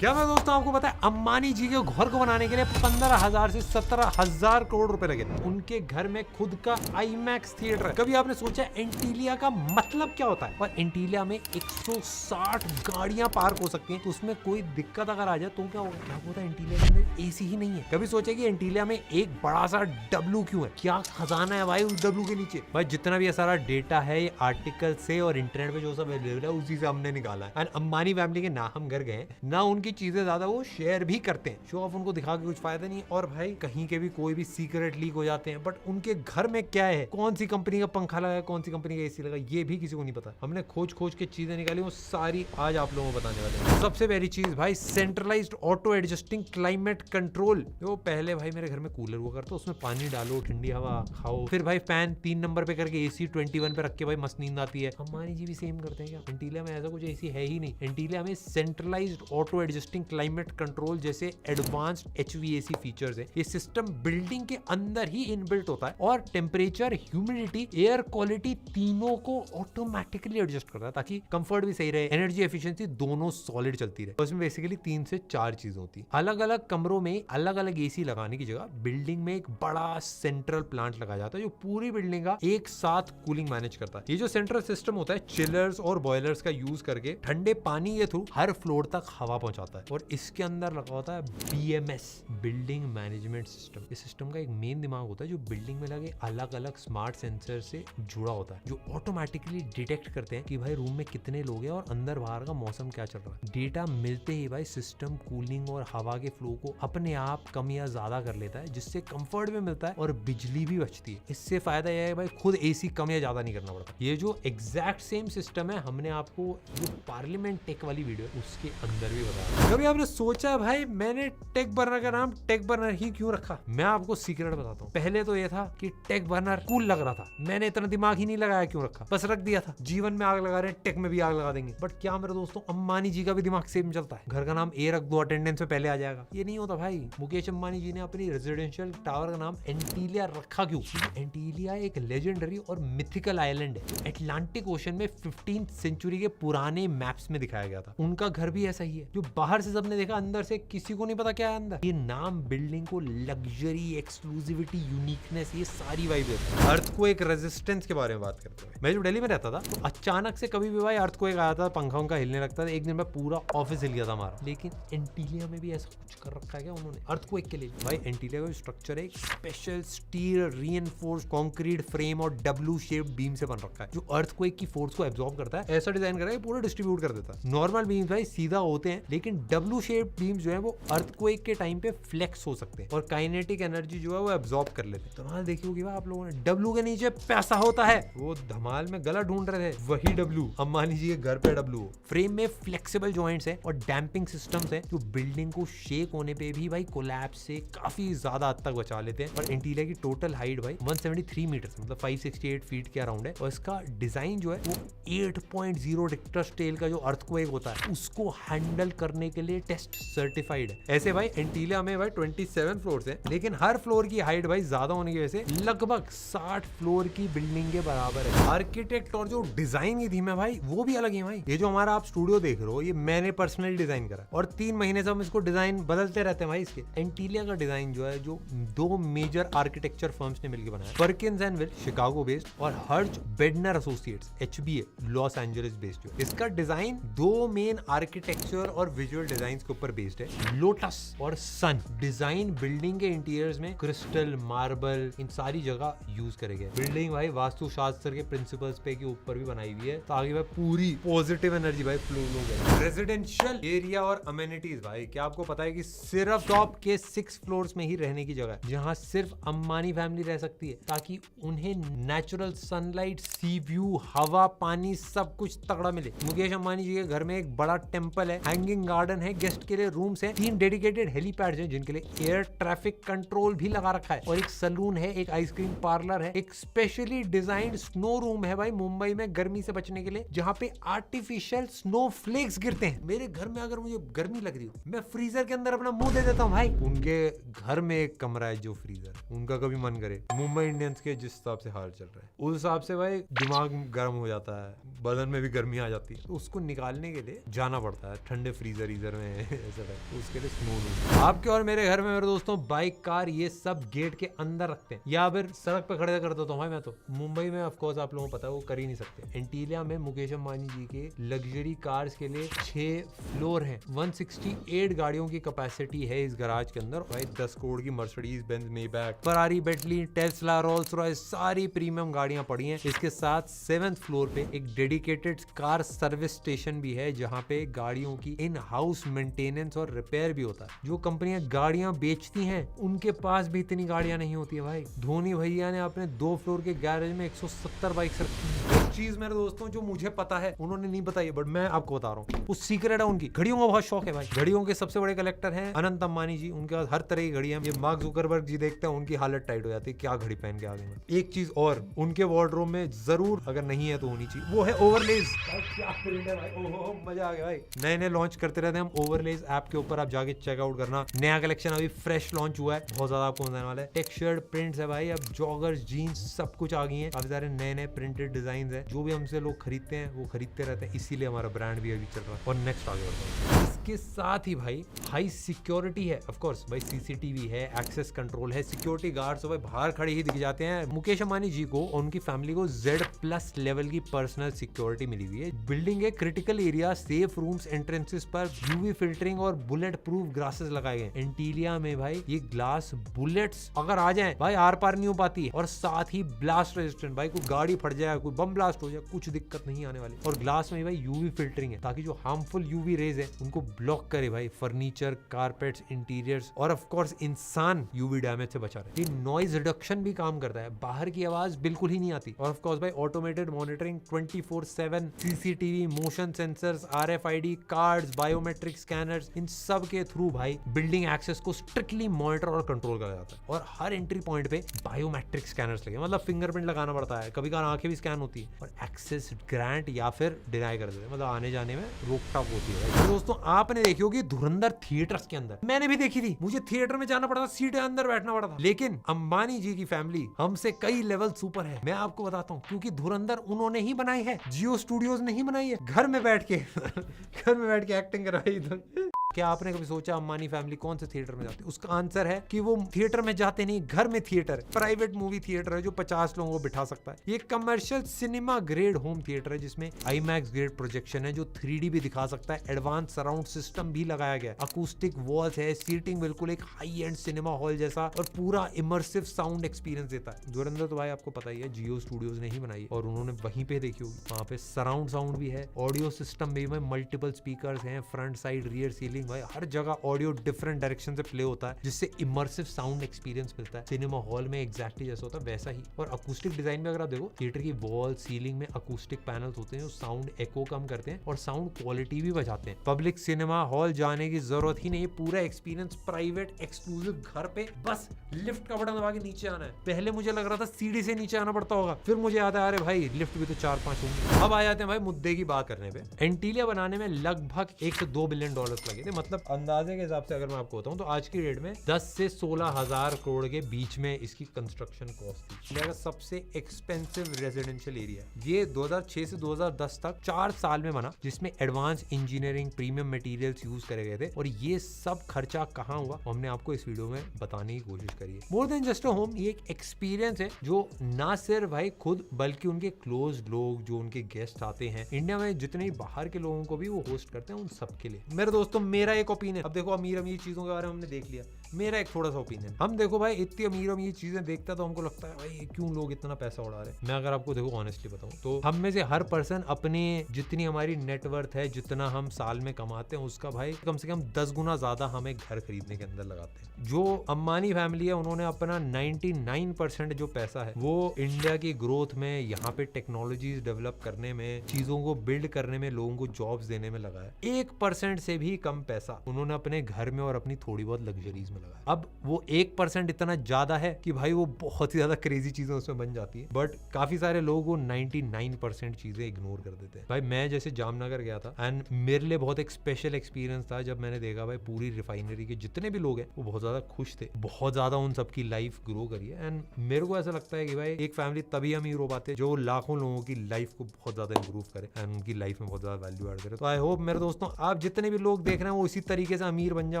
क्या मैं दोस्तों आपको पता है अंबानी जी के घर को बनाने के लिए 15,000 से 17,000 करोड़ रुपए लगे थे। उनके घर में खुद का आईमैक्स थिएटर है। कभी आपने सोचा एंटीलिया का मतलब क्या होता है? और एंटीलिया में 160 गाड़ियां पार्क हो सकती हैं, तो उसमें कोई दिक्कत अगर आ जाए तो क्या होगा? क्या होता है एंटीलिया के अंदर एसी ही नहीं है। कभी सोचे कि एंटीलिया में एक बड़ा सा डब्लू क्यों है? क्या खजाना है भाई उस डब्लू के नीचे? भाई जितना भी ये सारा डेटा है ये आर्टिकल से और इंटरनेट पे जो सब अवेलेबल है उसी से हमने निकाला है। अंबानी फैमिली के ना हम घर गए ना उनकी चीजें ज्यादा वो शेयर भी करते हैं। शो ऑफ उनको दिखा के कुछ फायदा नहीं। और भाई कहीं के भी कोई भी सीक्रेट लीक हो जाते हैं, बट उनके घर में क्या है, कौन सी कंपनी का पंखा लगा है, कौन सी कंपनी का एसी लगा, ये भी किसी को नहीं पता। हमने खोज खोज के चीजें निकाली, वो सारी आज आप लोगों को बताने वाले हैं। सबसे पहली चीज भाई centralised auto adjusting climate control. जो पहले भाई मेरे घर में कूलर हुआ करता, उसमें पानी डालो, ठंडी हवा खाओ, फिर भाई फैन 3 नंबर पे करके एसी 21 पे रख के भाई मस्त नींद आती है। अंबानी जी भी सेम करते हैं क्या? एंटीलिया में ऐसा कुछ एसी है ही नहीं। एंटीलिया में centralised auto adjusting climate control जैसे एडवांस्ड HVAC फीचर्स है। ये सिस्टम बिल्डिंग के अंदर ही इनबिल्ट होता है और टेम्परेचर, ह्यूमिडिटी, एयर क्वालिटी तीनों को ऑटोमेटिकली एडजस्ट करता है ताकि कंफर्ट भी सही रहे, एनर्जी एफिशिएंसी दोनों सॉलिड चलती रहे। उसमें बेसिकली 3 से 4 चीजें होती है। अलग अलग कमरों में अलग अलग एसी लगाने की जगह बिल्डिंग में एक बड़ा सेंट्रल प्लांट लगाया जाता है जो पूरी बिल्डिंग का एक साथ कूलिंग मैनेज करता है। ये जो सेंट्रल सिस्टम होता है चिलर्स और बॉयलर्स का यूज करके ठंडे पानी के थ्रू हर फ्लोर तक हवा पहुंचाता है। और इसके अंदर लगा होता है BMS, बिल्डिंग मैनेजमेंट सिस्टम। इस सिस्टम का एक मेन दिमाग होता है जो बिल्डिंग में लगे अलग अलग स्मार्ट सेंसर से जुड़ा होता है, जो ऑटोमेटिकली डिटेक्ट करते हैं कि भाई रूम में कितने लोग हैं और अंदर बाहर का मौसम क्या चल रहा है। डेटा मिलते ही भाई सिस्टम कूलिंग और हवा के फ्लो को अपने आप कम या ज्यादा कर लेता है, जिससे कंफर्ट भी मिलता है और बिजली भी बचती है। इससे फायदा यह है भाई खुद एसी कम या ज्यादा नहीं करना पड़ता। ये जो एग्जैक्ट सेम सिस्टम है हमने आपको जो पार्लियामेंट टेक वाली वीडियो है उसके अंदर भी बताया। कभी आपने सोचा भाई मैंने टेक बर्नर का नाम टेक बर्नर ही क्यों रखा? मैं आपको सीक्रेट बताता हूँ। पहले तो ये था कि टेक बर्नर कूल लग रहा था, मैंने इतना दिमाग ही नहीं लगाया क्यों रखा, बस रख दिया था। जीवन में आग लगा रहे हैं, टेक में भी आग लगा देंगे। बट क्या मेरे दोस्तों अंबानी जी का भी दिमाग सेम चलता है? घर का नाम ए रख दो, अटेंडेंस में पहले आ जाएगा। ये नहीं होता भाई। मुकेश अंबानी जी ने अपनी रेजिडेंशियल टावर का नाम एंटीलिया रखा क्यों? एंटीलिया एक लेजेंडरी और मिथिकल आइलैंड है, अटलांटिक ओशन में 15th सेंचुरी के पुराने मैप्स में दिखाया गया था। उनका घर भी ऐसा ही है, जो बाहर से सबने देखा, अंदर से किसी को नहीं पता क्या है अंदर। ये नाम बिल्डिंग को लग्जरी, एक्सक्लूसिविटी, यूनिकनेस, ये सारी वाइब देता है। अर्थक्वेक रेजिस्टेंस के बारे में बात करते हैं। मैं जो दिल्ली में रहता था तो अचानक से कभी भी भाई अर्थक्वेक आया था, पंखा उनका हिलने लगता था, एक दिन में पूरा ऑफिस हिल गया था हमारा। लेकिन एंटीलिया में भी ऐसा कुछ कर रखा है क्या उन्होंने अर्थक्वेक के लिए? भाई एंटीलिया का स्ट्रक्चर है एक special steel reinforced concrete frame और डब्ल्यू शेप्ड बीम से बन रखा है, जो अर्थक्वेक की फोर्स को एब्जॉर्ब करता है। ऐसा डिजाइन करा है पूरा डिस्ट्रीब्यूट कर देता है। नॉर्मल बीम्स भाई सीधा होते हैं, लेकिन डब्ल्यू शेप्ड बीम्स जो है वो अर्थक्वेक के टाइम पे फ्लेक्स हो सकते हैं और काइनेटिक एनर्जी जो है वो एब्जॉर्ब कर लेते हैं। धमाल देखी होगी आप लोगों ने, डब्ल्यू के नीचे पैसा होता है। वो धमाल में गला ढूंढ रहे थे, वही डब्ल्यू अंबानी जी के घर पे डब्ल्यू। फ्रेम में फ्लेक्सिबल जॉइंट्स हैं और डैम्पिंग सिस्टम्स हैं जो बिल्डिंग को शेक होने पे भी भाई कोलैप्स से काफी ज्यादा हद तक बचा लेते हैं। और एंटीलिया की टोटल हाइट भाई 173 मीटर मतलब 568 फीट के अराउंड है। और इसका डिजाइन जो है वो 8.0 रिक्टर स्केल का जो अर्थक्वेक होता है उसको हैंडल करने के लिए टेस्ट सर्टिफाइड है। ऐसे भाई एंटीलिया में भाई 27 फ्लोर्स हैं, लेकिन हर फ्लोर की हाइट भाई ज्यादा होने की वजह से लगभग 60 फ्लोर की बिल्डिंग के बराबर है। आर्किटेक्ट और जो डिजाइन की थीम है भाई वो भी अलग है भाई। ये जो हमारा आप स्टूडियो देख रहे हो ये मैंने पर्सनली डिजाइन करा और 3 महीने से हम इसको डिजाइन बदलते रहते हैं भाई। इसके एंटीलिया का डिजाइन जो है जो 2 मेजर आर्किटेक्चर फर्म्स ने मिलकर बनाया, Perkins and will Chicago based और हर्ज Bednar associates HBA Los Angeles based. इसका डिजाइन 2 मेन आर्किटेक्चर और विजुअल डिजाइन के ऊपर बेस्ड है, लोटस और सन। डिजाइन बिल्डिंग के इंटीरियर्स में क्रिस्टल, मार्बल, इन सारी जगह यूज करे गए। बिल्डिंग भाई वास्तुशास्त्र के प्रिंसिपल्स पे के ऊपर भी बनाई हुई है ताकि भाई पूरी पॉजिटिव एनर्जी भाई फ्लो हो। रेजिडेंशियल एरिया और अमेनिटीज भाई, क्या आपको पता है कि सिर्फ टॉप के 6 फ्लोर्स में ही रहने की जगह है जहां सिर्फ अंबानी फैमिली रह सकती है, ताकि उन्हें नेचुरल सनलाइट, सी व्यू, हवा, पानी सब कुछ तगड़ा मिले। मुकेश अंबानी जी के घर में एक बड़ा टेंपल है, हैंगिंग गार्डन है, गेस्ट के लिए रूम्स हैं, 3 डेडिकेटेड हेलीपैड्स हैं जिनके लिए एयर ट्रैफिक कंट्रोल भी लगा रखा है, और एक सलून है, एक आइसक्रीम पार्लर है, एक स्पेशली डिजाइंड स्नो रूम है भाई मुंबई में गर्मी से बचने के लिए, जहां पे आर्टिफिशियल स्नो फ्लेक्स गिरते हैं। मेरे घर में अगर मुझे गर्मी लग रही हो मैं फ्रीजर के अंदर अपना मुंह दे देता हूँ भाई। उनके घर में एक कमरा है जो फ्रीजर, उनका कभी मन करे मुंबई इंडियंस के जिस हिसाब से हाल चल रहा है उस हिसाब से भाई दिमाग गर्म हो जाता है, बदन में भी गर्मी आ जाती है, तो उसको निकालने के लिए जाना पड़ता है ठंडे फ्रीजर फ्रीजर में ऐसा टाइप, उसके लिए स्नो। आपके और मेरे घर में मेरे दोस्तों बाइक, कार ये सब गेट के अंदर रखते हैं या फिर सड़क पे खड़े कर देता हूँ भाई। मैं तो मुंबई में ऑफ कोर्स आप लोगों को पता है वो कर ही नहीं सकते। एंटीलिया में मुकेश अंबानी जी के लग्जरी कार्स के लिए 6 फ्लोर हैं। 168 गाड़ियों की कैपेसिटी है इस गराज के अंदर भाई। 10 करोड़ की Mercedes Benz, Maybach, Ferrari, Bentley, Tesla, Rolls Royce सारी प्रीमियम गाड़ियां पड़ी हैं। इसके साथ 7th फ्लोर पे एक डेडिकेटेड कार सर्विस स्टेशन भी है जहां पे गाड़ियों की इन हाउस मेंटेनेंस और रिपेयर भी होता है। जो कंपनियां गाड़ियां बेचती हैं उनके पास भी इतनी गाड़ियां नहीं होती है भाई। धोनी भैया ने अपने 2 फ्लोर के गैरेज में 170 बाइक्स रखी हैं। एक चीज मेरे दोस्तों जो मुझे पता है उन्होंने नहीं बताई बट मैं आपको बता रहा हूँ, वो सीक्रेट है उनकी। घड़ियों का बहुत शौक है भाई। घड़ियों के सबसे बड़े कलेक्टर हैं अनंत अंबानी जी। उनके पास हर तरह की घड़ियां। ये मार्क जुकरबर्ग जी देखते हैं उनकी हालत टाइट हो जाती है, क्या घड़ी पहन के आ गए। एक चीज और उनके वार्डरोब में जरूर अगर नहीं है तो होनी चाहिए, वो है ओवरलेज। क्या प्रिंट है भाई, ओहो मजा आ गया भाई। नए नए लॉन्च करते रहते हैं हम ओवरलेज ऐप के ऊपर, आप जाके चेकआउट करना। नया कलेक्शन अभी फ्रेश लॉन्च हुआ है, बहुत ज्यादा आपको मजा आने वाला है। टेक्सचर्ड प्रिंट्स है भाई, अब जॉगर्स, जीन्स सब कुछ आ गई है। काफी सारे नए नए प्रिंटेड डिजाइन है। जो भी हमसे लोग खरीदते हैं वो खरीदते रहते हैं, इसीलिए हमारा ब्रांड भी अभी चल रहा है। और नेक्स्ट आगे बढ़ते हैं। इसके साथ ही भाई हाई सिक्योरिटी है ऑफ कोर्स भाई। सीसीटीवी है, एक्सेस कंट्रोल है, सिक्योरिटी गार्ड्स भाई बाहर खड़े ही दिख जाते हैं। मुकेश अंबानी जी को और उनकी फैमिली को Z+ लेवल की पर्सनल सिक्योरिटी मिली हुई है। बिल्डिंग के critical area, safe rooms, entrances पर यूवी फिल्टरिंग और बुलेट प्रूफ ग्लासेस लगाए गए। एंटीलिया में भाई ये ग्लास बुलेट्स अगर आ जाए भाई आर पार नहीं हो पाती है। और साथ ही ब्लास्ट रेजिस्टेंट भाई, कोई गाड़ी फट जाए, कोई बम ब्लास्ट हो जाए, कुछ दिक्कत नहीं आने वाली। और ग्लास में भाई यूवी फिल्टरिंग है ताकि जो हार्मफुल यूवी रेज है उनको ब्लॉक करे भाई। फर्नीचर, कारपेट्स, इंटीरियर्स और ऑफ कोर्स इंसान यूवी डैमेज से बचा रहे। ये नॉइज रिडक्शन भी काम करता है, बाहर की आवाज बिल्कुल ही नहीं आती। और ऑफ कोर्स भाई automated monitoring 24/7, CCTV, motion sensors, RFID cards, biometric scanners, इन सब के थ्रू भाई बिल्डिंग एक्सेस को स्ट्रिक्टली मॉनिटर और कंट्रोल करा जाता है। और हर एंट्री पॉइंट पे बायोमेट्रिक स्कैनर्स लगे, मतलब फिंगरप्रिंट लगाना पड़ता है, कभी कभार आंखें भी स्कैन होती है और एक्सेस ग्रांट या फिर डिनाई कर देते हैं, मतलब आने जाने में रोक टाक होती है। तो दोस्तों आपने देखी होगी धुरंधर थिएटर्स के अंदर, मैंने भी देखी थी। मुझे थिएटर में जाना पड़ा था, सीट अंदर बैठना पड़ा था। लेकिन अंबानी जी की फैमिली हमसे कई लेवल सुपर है। मैं आपको बताता हूँ, क्योंकि धुरंधर उन्होंने ही बनाई है, जियो स्टूडियोज ने ही बनाई है। घर में बैठ के घर में बैठ के एक्टिंग करवाई। क्या आपने कभी सोचा अंबानी फैमिली कौन से थिएटर में जाती है? उसका आंसर है कि वो थिएटर में जाते नहीं, घर में थिएटर है। प्राइवेट मूवी थिएटर है जो 50 लोगों को बिठा सकता है। ये commercial cinema grade home theatre है जिसमें IMAX ग्रेड प्रोजेक्शन है जो 3D भी दिखा सकता है। एडवांस सराउंड सिस्टम भी लगाया गया है, अकूस्टिक वॉल्स है, सीटिंग बिल्कुल एक हाई एंड सिनेमा हॉल जैसा और पूरा इमर्सिव साउंड एक्सपीरियंस देता है। धुरंधर तो भाई आपको पता ही है जियो स्टूडियोज ने ही बनाई है और उन्होंने वहीं पे देखी होगी। वहाँ पे सराउंड साउंड भी है, ऑडियो सिस्टम भी है, मल्टीपल स्पीकर्स हैं, फ्रंट साइड रियर सीलिंग भाई हर जगह ऑडियो डिफरेंट डायरेक्शन से प्ले होता है जिससे इमर्सिव साउंड एक्सपीरियंस मिलता है। सिनेमा हॉल में एग्जैक्टली जैसा होता है वैसा ही। और अकूस्टिक डिजाइन में अगर आप देखो, थिएटर की वॉल सीलिंग में अकूस्टिक पैनल्स होते हैं जो साउंड एको कम करते हैं और साउंड क्वालिटी भी बढ़ाते हैं। पब्लिक सिनेमा हॉल जाने की जरूरत ही नहीं, पूरा एक्सपीरियंस प्राइवेट एक्सक्लूसिव घर पे, बस लिफ्ट का बटन दबा के नीचे आना है। पहले मुझे लग रहा था सीढ़ी से नीचे आना पड़ता होगा, फिर मुझे याद है अरे भाई लिफ्ट भी तो 4-5 होंगे। अब आ जाते हैं भाई मुद्दे की बात करने पे। एंटीलिया बनाने में लगभग $1 से $2 बिलियन लगे थे। मतलब अंदाजे के हिसाब से अगर मैं आपको बताऊं तो आज की डेट में 10 से 16 हजार करोड़ के बीच में इसकी कंस्ट्रक्शन कॉस्ट थी। इंडिया का सबसे एक्सपेंसिव रेजिडेंशियल एरिया। ये 2006 से 2010 तक 4 साल में बना, जिसमें advance engineering, premium materials use करे गए थे। और ये सब खर्चा कहाँ हुआ हमने आपको इस वीडियो में बताने की कोशिश करी है। More than just a home, ये एक एक्सपीरियंस है जो ना सिर्फ भाई खुद बल्कि उनके क्लोज लोग, जो उनके गेस्ट आते हैं, इंडिया में जितने बाहर के लोगों को भी वो होस्ट करते हैं, उन सबके लिए। मेरे दोस्तों मेरा एक ओपिनियन, अब देखो अमीर अमीर चीजों के बारे में हमने देख लिया, मेरा एक थोड़ा सा ओपिनियन, हम देखो भाई इतनी अमीर अमीर चीजें देखते हैं तो हमको लगता है भाई क्यों लोग इतना पैसा उड़ा रहे हैं। मैं अगर आपको देखो ऑनेस्टली बताऊं तो हम में से हर पर्सन अपने जितनी हमारी नेटवर्थ है, जितना हम साल में कमाते हैं, उसका भाई कम से कम 10 गुना ज्यादा हमें घर खरीदने के अंदर लगाते हैं। जो अंबानी फैमिली है उन्होंने अपना 99% जो पैसा है वो इंडिया की ग्रोथ में, यहाँ पे टेक्नोलॉजीज डेवलप करने में, चीजों को बिल्ड करने में, लोगों को जॉब्स देने में लगा है। 1% से भी कम पैसा उन्होंने अपने घर में और अपनी थोड़ी बहुत लग्जरीज में में लगा है। अब वो 1% इतना ज्यादा है कि भाई वो बहुत ही ज्यादा क्रेजी चीजें उसमें बन जाती है, बट काफी सारे लोग वो 99% चीजें इग्नोर कर देते हैं। भाई मैं जैसे जामनगर गया था एंड मेरे लिए बहुत एक स्पेशल एक्सपीरियंस था जब मैंने देखा भाई पूरी रिफाइनरी के जितने भी लोग हैं वो बहुत ज्यादा खुश थे, बहुत ज्यादा उन सबकी लाइफ ग्रो करी है। एंड मेरे को ऐसा लगता है कि भाई एक फैमिली तभी अमीर हो पाते हैं जो लाखों लोगों की लाइफ को बहुत ज्यादा इंप्रूव करे एंड उनकी लाइफ में बहुत ज्यादा वैल्यू ऐड करे। तो आई होप मेरे दोस्तों आप जितने भी लोग देख रहे हैं वो इसी तरीके से अमीर बन जाए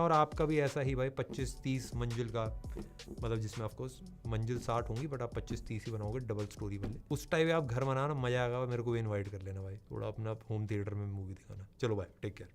और आपका भी ऐसा ही भाई 25-30 मंजिल का, मतलब जिसमें ऑफकोर्स मंजिल 60 होंगी बट आप 25-30 ही बनाओगे डबल स्टोरी वाले, उस टाइप आप घर बनाना, मजा आएगा। मेरे को भी इन्वाइट कर लेना भाई, थोड़ा अपना होम थिएटर में मूवी दिखाना। चलो भाई, टेक केयर।